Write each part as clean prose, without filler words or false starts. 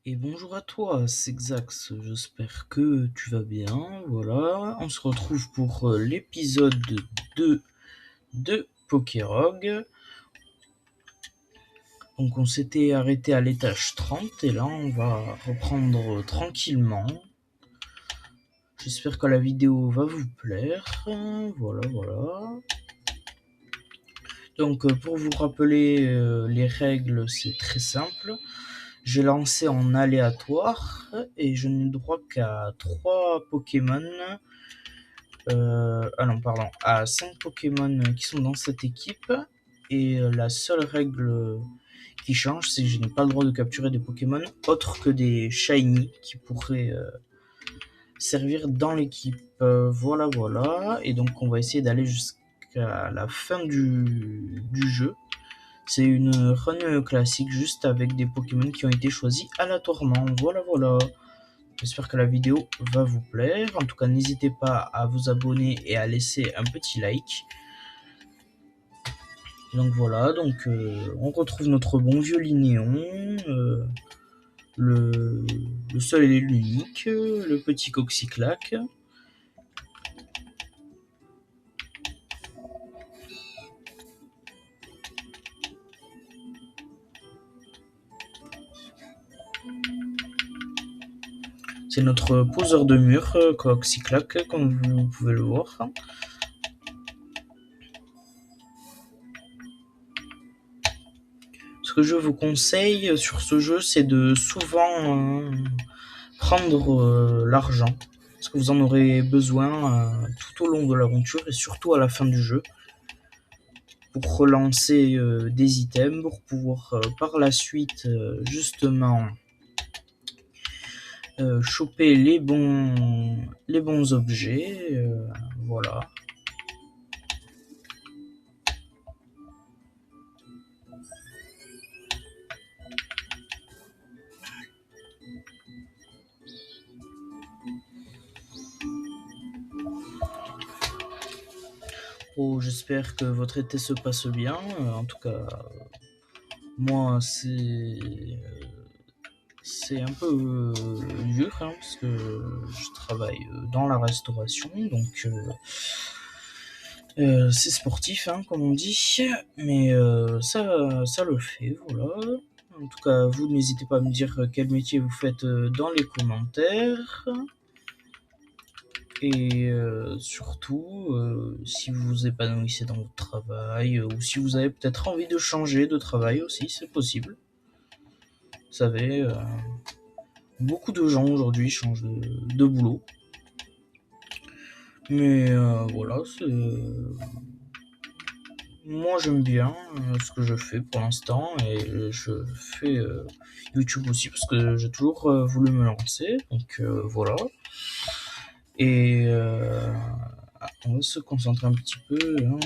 Et bonjour à toi, c'est Xax, j'espère que tu vas bien. Voilà, on se retrouve pour l'épisode 2 de Pokérog. Donc on s'était arrêté à l'étage 30 et là on va reprendre tranquillement. J'espère que la vidéo va vous plaire. Voilà. Donc pour vous rappeler les règles, c'est très simple. J'ai lancé en aléatoire et je n'ai droit qu'à 3 Pokémon. À 5 Pokémon qui sont dans cette équipe. Et la seule règle qui change, c'est que je n'ai pas le droit de capturer des Pokémon autres que des Shiny qui pourraient servir dans l'équipe. Voilà. Et donc on va essayer d'aller jusqu'à la fin du jeu. C'est une run classique juste avec des Pokémon qui ont été choisis aléatoirement. Voilà. J'espère que la vidéo va vous plaire. En tout cas, n'hésitez pas à vous abonner et à laisser un petit like. Donc voilà, on retrouve notre bon vieux Linéon, le seul et l'unique, le petit Coxyclac. C'est notre poseur de mur, Coxyclac, comme vous pouvez le voir. Ce que je vous conseille sur ce jeu, c'est de souvent prendre l'argent, parce que vous en aurez besoin tout au long de l'aventure et surtout à la fin du jeu, pour relancer des items, pour pouvoir par la suite justement choper les bons objets, voilà. Oh, j'espère que votre été se passe bien. En tout cas, moi, c'est un peu dur, hein, parce que je travaille dans la restauration, donc c'est sportif, hein, comme on dit, mais ça le fait, voilà. En tout cas, vous n'hésitez pas à me dire quel métier vous faites dans les commentaires. Et surtout, si vous vous épanouissez dans votre travail, ou si vous avez peut-être envie de changer de travail aussi, c'est possible. Vous savez, beaucoup de gens aujourd'hui changent de boulot. Mais voilà, moi j'aime bien ce que je fais pour l'instant, et je fais YouTube aussi parce que j'ai toujours voulu me lancer, donc voilà. Et on va se concentrer un petit peu, hein,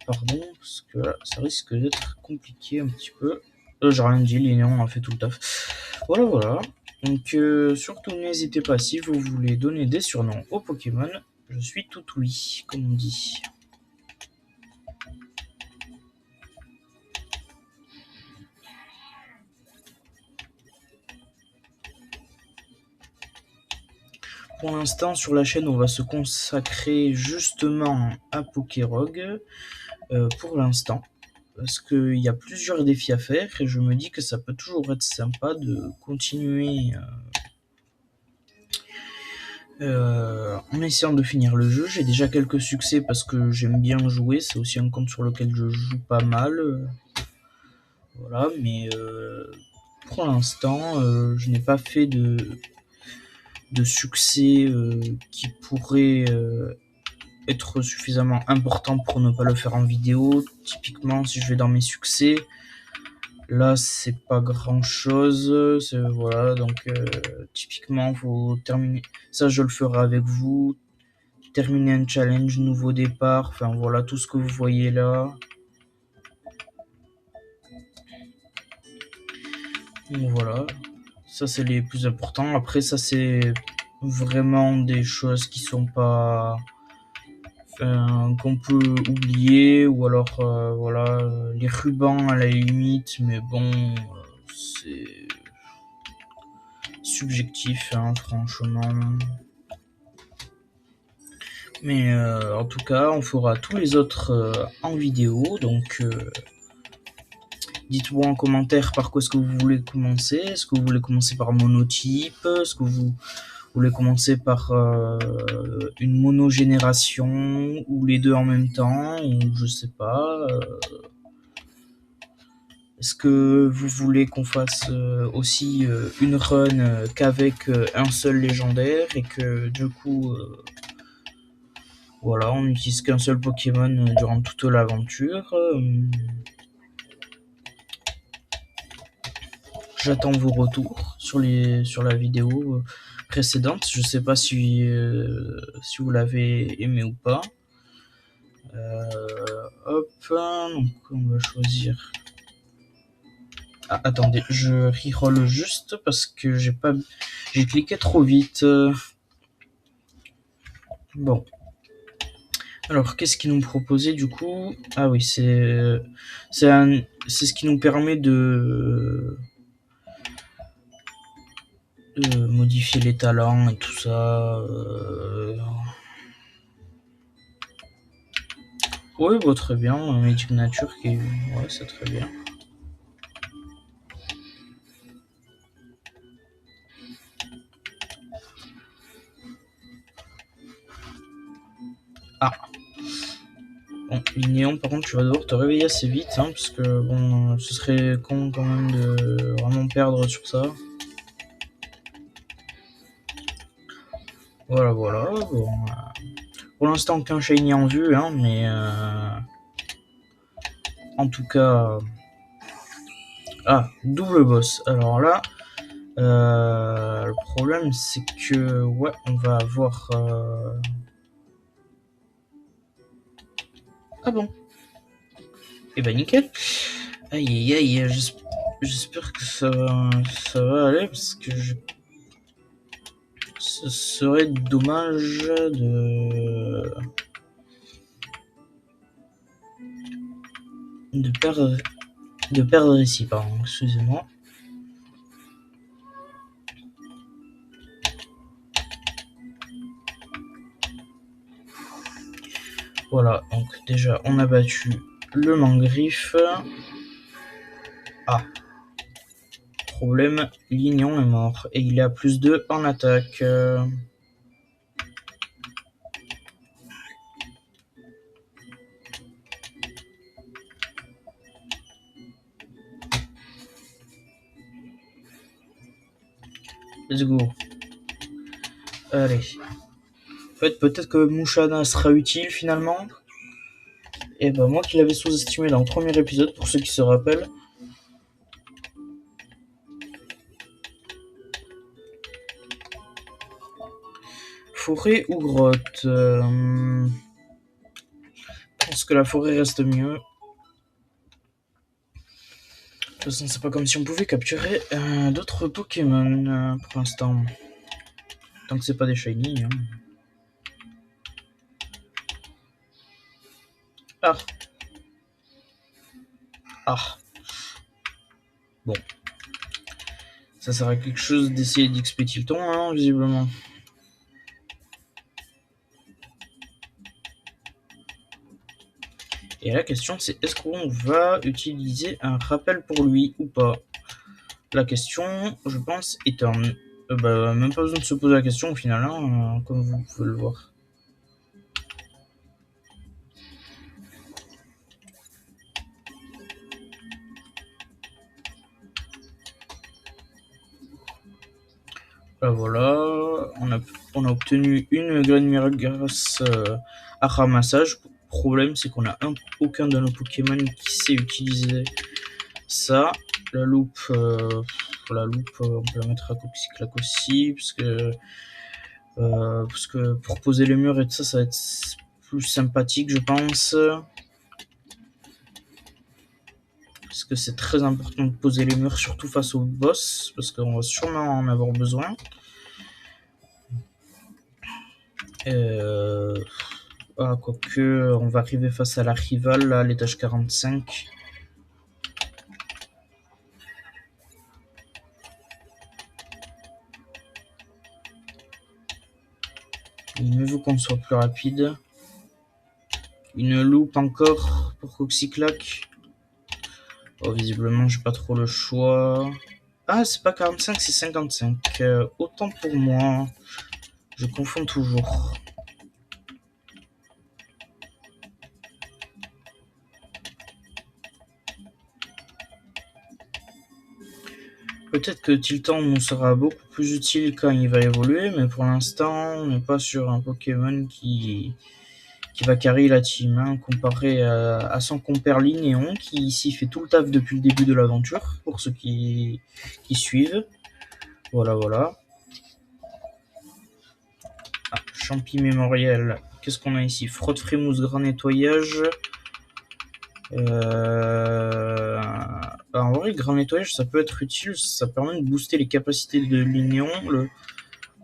pardon, parce que là, ça risque d'être compliqué un petit peu. J'ai rien dit, Linéon a fait tout le taf. Voilà. Donc surtout n'hésitez pas, si vous voulez donner des surnoms aux Pokémon, je suis tout oui, comme on dit. Pour l'instant, sur la chaîne, on va se consacrer justement à Pokérog, pour l'instant, parce qu'il y a plusieurs défis à faire, et je me dis que ça peut toujours être sympa de continuer en essayant de finir le jeu. J'ai déjà quelques succès parce que j'aime bien jouer, c'est aussi un compte sur lequel je joue pas mal, voilà, mais pour l'instant, je n'ai pas fait de succès qui pourrait être suffisamment important pour ne pas le faire en vidéo. Typiquement, si je vais dans mes succès, là c'est pas grand chose, voilà, donc typiquement faut terminer, ça je le ferai avec vous, terminer un challenge, nouveau départ, enfin voilà, tout ce que vous voyez là. Donc voilà, ça c'est les plus importants. Après ça c'est vraiment des choses qui sont pas, qu'on peut oublier, ou alors voilà, les rubans à la limite, mais bon, c'est subjectif, hein, franchement. Mais en tout cas, on fera tous les autres en vidéo. Donc, dites-moi en commentaire par quoi est-ce que vous voulez commencer. Est-ce que vous voulez commencer par monotype? Est-ce que vous voulez commencer par une monogénération? Ou les deux en même temps? Ou je sais pas. Est-ce que vous voulez qu'on fasse aussi une run qu'avec un seul légendaire et que du coup, voilà, on n'utilise qu'un seul Pokémon durant toute l'aventure? J'attends vos retours sur la vidéo précédente. Je sais pas si vous l'avez aimé ou pas. Hop, donc on va choisir. Ah, attendez, je reroll juste parce que j'ai cliqué trop vite. Bon. Alors, qu'est-ce qu'ils nous proposait du coup? Ah oui, c'est ce qui nous permet de modifier les talents et tout ça. Oui, bah, très bien. Magic Nature, ouais, c'est très bien. Ah. Bon, Lignéon, par contre, tu vas devoir te réveiller assez vite, hein, parce que bon, ce serait con quand même de vraiment perdre sur ça. Voilà, voilà. Bon, pour l'instant, qu'un shiny en vue, hein, mais en tout cas. Ah, double boss. Alors là, le problème, c'est que ouais, on va avoir. Ah bon. Et bah nickel. Aïe aïe aïe, j'espère que ça va aller parce que ce serait dommage de perdre ici, pardon, excusez-moi. Voilà, donc déjà on a battu le Mangriffe. Ah, problème, Lignon est mort et il est à plus 2 en attaque. Let's go. Allez. En fait, peut-être que Mouchana sera utile finalement. Et ben moi qui l'avais sous-estimé dans le premier épisode, pour ceux qui se rappellent. Forêt ou grotte? Je pense que la forêt reste mieux. De toute façon, c'est pas comme si on pouvait capturer d'autres Pokémon pour l'instant. Tant que c'est pas des shiny. Hein. Ah. Ah. Bon. Ça sert à quelque chose d'essayer d'XP Tilton, hein, visiblement. Et la question, c'est est-ce qu'on va utiliser un rappel pour lui ou pas? La question, je pense, est un... bah, même pas besoin de se poser la question au final, hein, comme vous pouvez le voir. Voilà, on a obtenu une graine miracle grâce à ramassage. Le problème, c'est qu'on a aucun de nos Pokémon qui sait utiliser ça. La loupe, on peut la mettre à Coxyclac aussi, parce que pour poser les murs et tout ça, ça va être plus sympathique, je pense. Parce que c'est très important de poser les murs, surtout face au boss, parce qu'on va sûrement en avoir besoin. Ah, quoique, on va arriver face à la rivale, là, à l'étage 45. Mieux vaut qu'on soit plus rapide. Une loupe encore pour Coxyclac. Oh, visiblement, j'ai pas trop le choix. Ah, c'est pas 45, c'est 55. Autant pour moi. Je confonds toujours. Peut-être que Tilton nous sera beaucoup plus utile quand il va évoluer, mais pour l'instant, on n'est pas sur un Pokémon qui va carry la team, hein, comparé à son compère Linéon, qui ici fait tout le taf depuis le début de l'aventure, pour ceux qui suivent. Voilà, voilà. Ah, Champi mémoriel. Qu'est-ce qu'on a ici? Frotte frémousse, grand nettoyage. En vrai, grand nettoyage, ça peut être utile. Ça permet de booster les capacités de Linéon. Le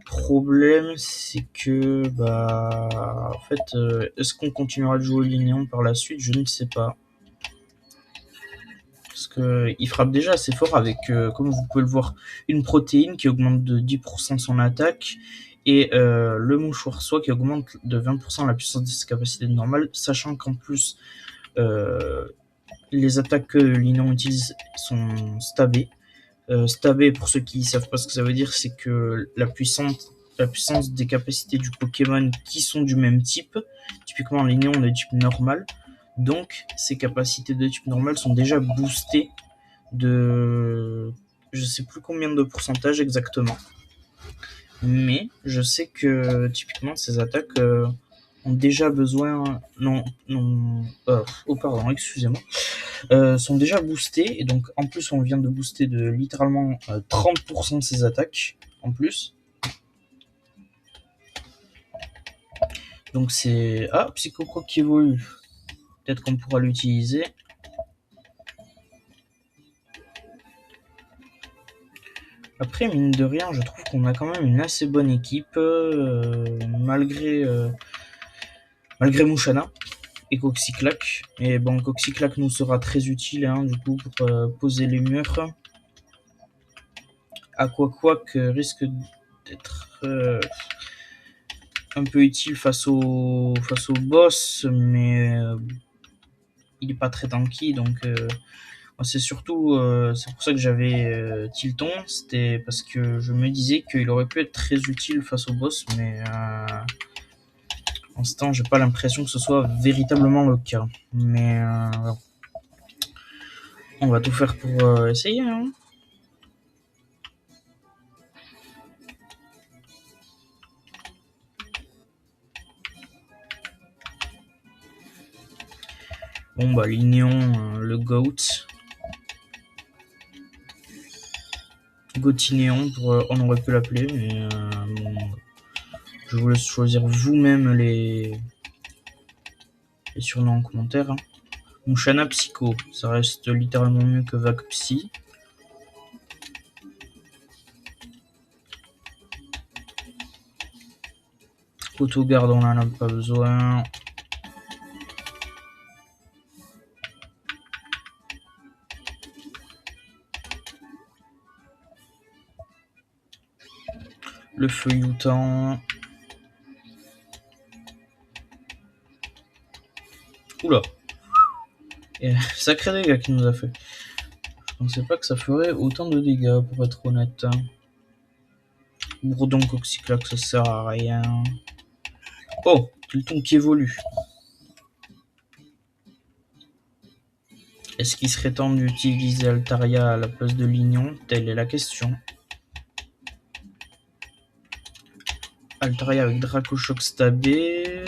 problème, c'est que, en fait, est-ce qu'on continuera de jouer Linéon par la suite? Je ne sais pas. Parce qu'il frappe déjà assez fort avec, comme vous pouvez le voir, une protéine qui augmente de 10% son attaque et le mouchoir soie qui augmente de 20% la puissance de ses capacités normales, sachant qu'en plus les attaques que Linon utilise sont stabées. Stabé, pour ceux qui ne savent pas ce que ça veut dire, c'est que la puissance des capacités du Pokémon qui sont du même type, typiquement Linéon est de type normal, donc ses capacités de type normal sont déjà boostées de je sais plus combien de pourcentage exactement, mais je sais que typiquement ces attaques ont déjà besoin pardon, excusez-moi, sont déjà boostées, et donc en plus on vient de booster de littéralement 30% de ses attaques en plus. Donc c'est... Ah, Psychocroc qui évolue. Peut-être qu'on pourra l'utiliser. Après, mine de rien, je trouve qu'on a quand même une assez bonne équipe, malgré Mouchana et Coxyclac. Et bon, Coxyclac nous sera très utile, hein, du coup, pour poser les murs. Aquaquack risque d'être un peu utile face au boss, mais il est pas très tanky, donc c'est surtout c'est pour ça que j'avais Tilton, c'était parce que je me disais qu'il aurait pu être très utile face au boss, mais en ce temps j'ai pas l'impression que ce soit véritablement le cas. Mais on va tout faire pour essayer, hein. Bon Lignéon, le GOAT. Gotinéon, on aurait pu l'appeler, mais bon, je vous laisse choisir vous-même les surnoms en commentaire, hein. Mouchana Psycho, ça reste littéralement mieux que Vac Psy. Autogarde, on en a pas besoin. Le feuilletant. Oula. Sacré dégâts qu'il nous a fait. Je pensais pas que ça ferait autant de dégâts, pour être honnête. Bourdon Coxyclac, ça sert à rien. Oh, Tilton qui évolue. Est-ce qu'il serait temps d'utiliser Altaria à la place de Lignon? Telle est la question. Altaria avec Dracochoc stabé.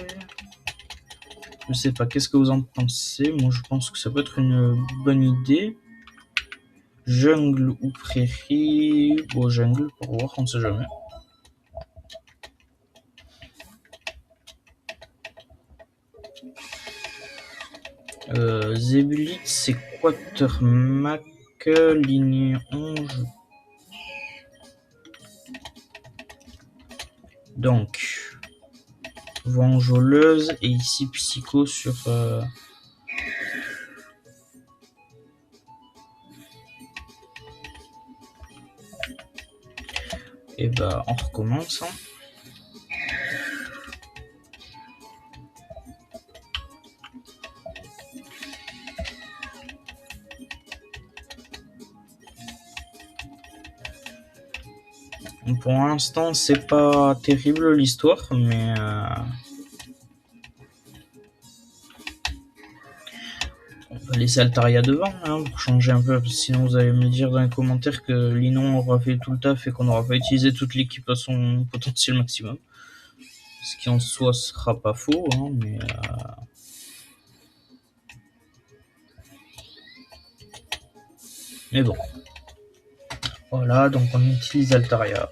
Je sais pas, qu'est-ce que vous en pensez? Moi je pense que ça peut être une bonne idée. Jungle ou prairie? Bon, jungle pour voir, on sait jamais. Zébulite, c'est Quatermack, ligne 11. Donc, Vengeoleuse et ici Psycho sur. Et on recommence. Hein. Pour l'instant, c'est pas terrible l'histoire, mais on va laisser Altaria devant hein, pour changer un peu, parce que sinon vous allez me dire dans les commentaires que Linon aura fait tout le taf et qu'on n'aura pas utilisé toute l'équipe à son potentiel maximum. Ce qui en soi sera pas faux, hein, mais bon. Voilà, donc on utilise Altaria.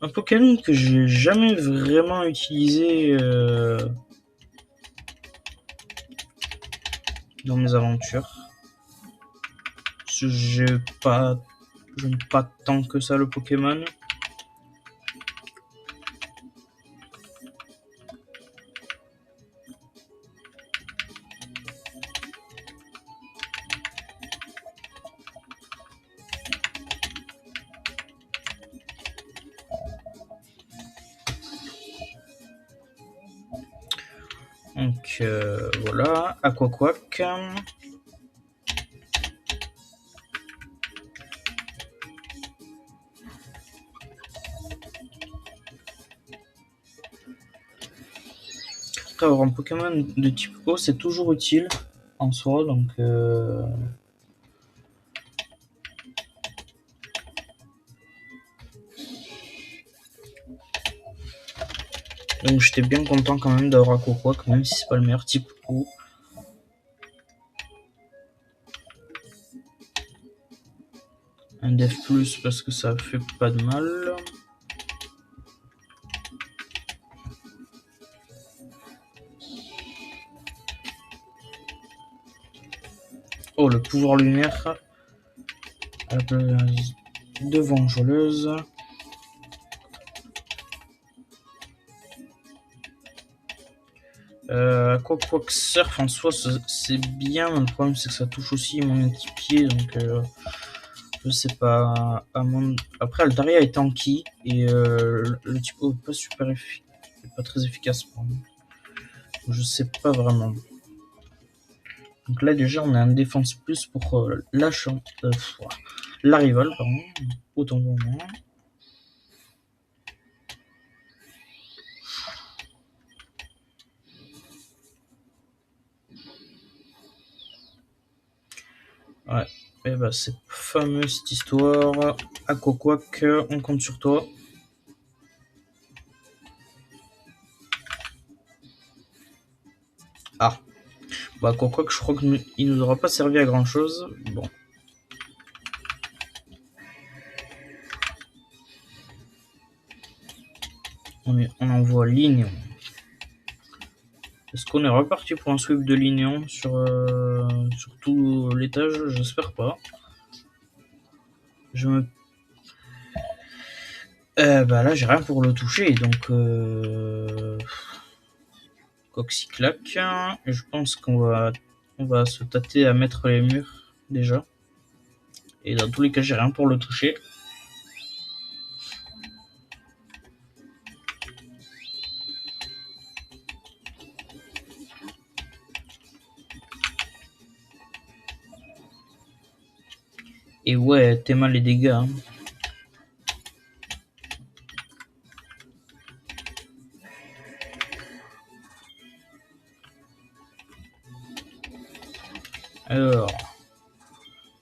Un Pokémon que j'ai jamais vraiment utilisé dans mes aventures. J'aime pas tant que ça le Pokémon. Donc voilà, Aquaquack. Après avoir un Pokémon de type eau, c'est toujours utile en soi, donc j'étais bien content quand même d'avoir Aquaquack, même si c'est pas le meilleur type eau. Un Def Plus parce que ça fait pas de mal. Oh, le pouvoir lunaire à la place de Vengeleuse. Quoique Surf en soi c'est bien, mais le problème c'est que ça touche aussi mon équipier, donc je sais pas. Après Altaria est tanky et le type O est pas pas très efficace pour moi. Je sais pas vraiment. Donc là déjà on a un défense plus pour la rivale, pardon. Autant pour moi. Ouais, et bah c'est fameux cette histoire. Aquaquack, on compte sur toi. Ah, bah Aquaquack, je crois qu'il nous aura pas servi à grand chose. Bon. On envoie Lignon. Est-ce qu'on est reparti pour un sweep de Lignon sur tout l'étage? J'espère pas. Bah là j'ai rien pour le toucher, donc Coxiclac. Et je pense qu'on va se tâter à mettre les murs déjà. Et dans tous les cas j'ai rien pour le toucher. Et ouais, t'es mal les dégâts. Hein. Alors,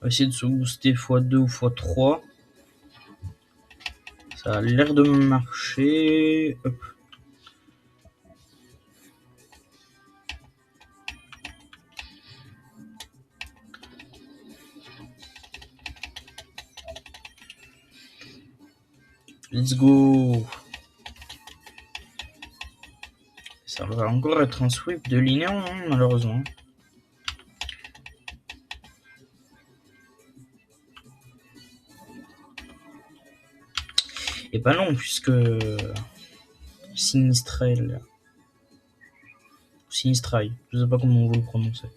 on va essayer de se booster x2 ou x3. Ça a l'air de marcher. Hop. Let's go. Ça va encore être un sweep de Lignon, hein, malheureusement. Et bah non, puisque Sinistrel. Sinistrail, je sais pas comment vous le prononcez.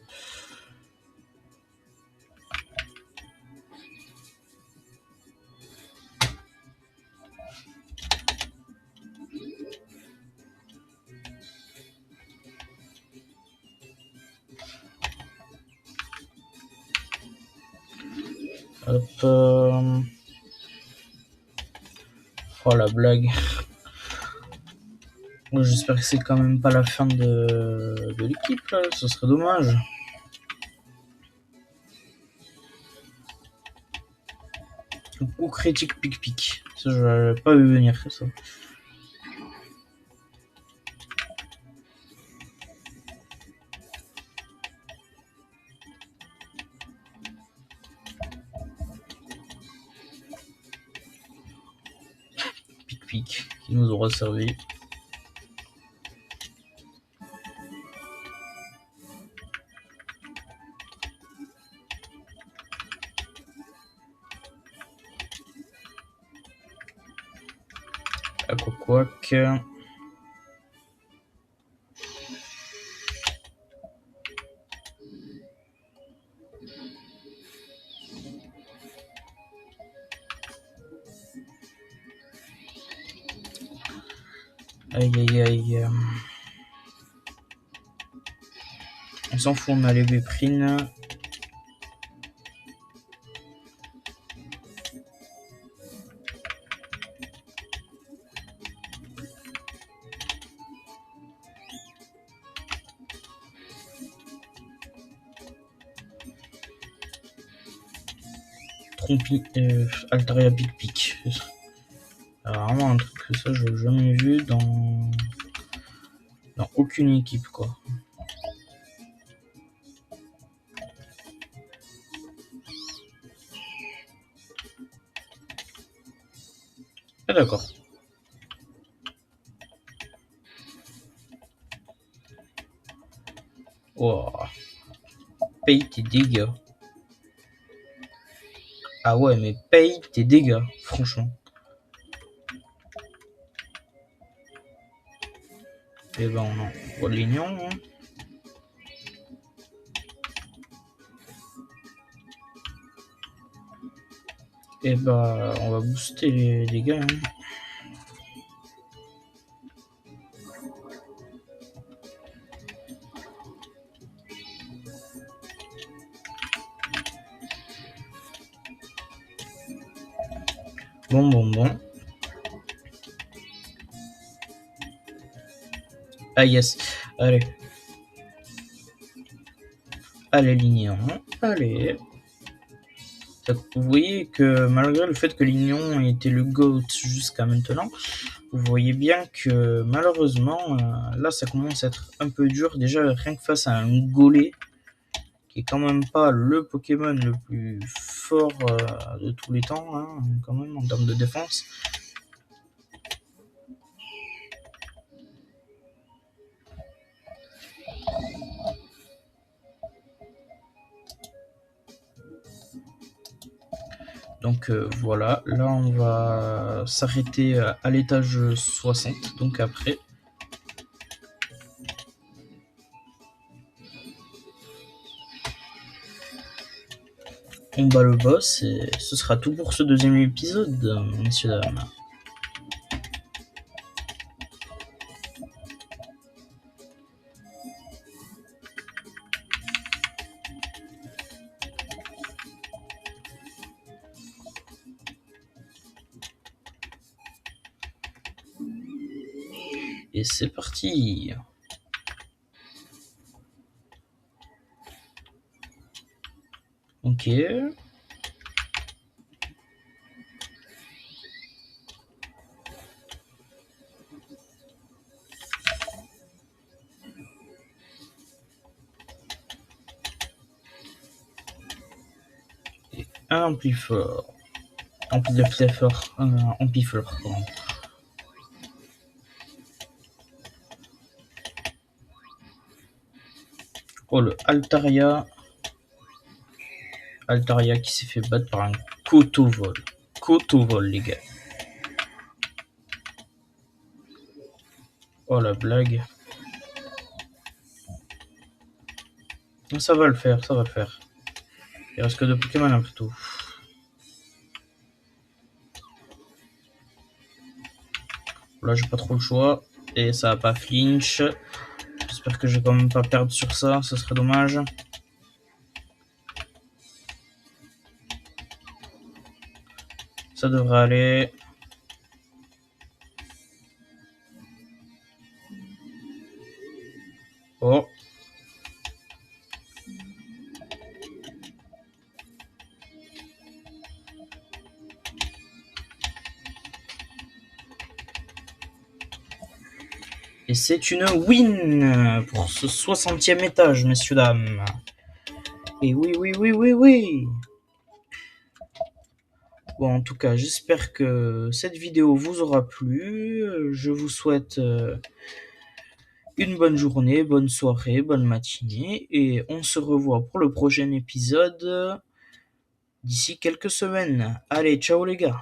Hop. Oh la blague. J'espère que c'est quand même pas la fin de l'équipe là, ce serait dommage. Coup critique pic-pic. Ça, je n'avais pas vu venir ça. Pic-pic qui nous aura servi. Aquaquac. Aïe aïe aïe. On s'en fout, on a les véprines. Altaria pic-pic. Alors, vraiment un truc que ça, je n'ai jamais vu dans aucune équipe, quoi. Ah, d'accord. Oh. Paye tes dégâts. Ah ouais, mais paye tes dégâts, franchement. Et ben on envoie l'ignon. Hein. Et bah on va booster les dégâts. Hein. Bon. Ah yes. Allez. Allez, Lignon. Allez. Vous voyez que malgré le fait que Lignon était le GOAT jusqu'à maintenant, vous voyez bien que malheureusement, là ça commence à être un peu dur. Déjà rien que face à un Golé, qui est quand même pas le Pokémon le plus fort de tous les temps, hein, quand même en termes de défense. Donc voilà, là on va s'arrêter à l'étage 60, donc après. On bat le boss et ce sera tout pour ce deuxième épisode, messieurs dames. Et c'est parti. Ok. Et un plus fort. Ampifleur, pardon. Oh, le Altaria. Altaria qui s'est fait battre par un Cotovol. Cotovol, les gars. Oh, la blague. Ça va le faire, ça va le faire. Il reste que 2 Pokémon après tout. Là, j'ai pas trop le choix. Et ça va pas flinch. J'espère que je vais quand même pas perdre sur ça. Ça serait dommage. Ça devrait aller. Oh. Et c'est une win pour ce 60e étage, messieurs, dames. Et oui, oui, oui, oui, oui. Bon, en tout cas, j'espère que cette vidéo vous aura plu. Je vous souhaite une bonne journée, bonne soirée, bonne matinée. Et on se revoit pour le prochain épisode d'ici quelques semaines. Allez, ciao les gars.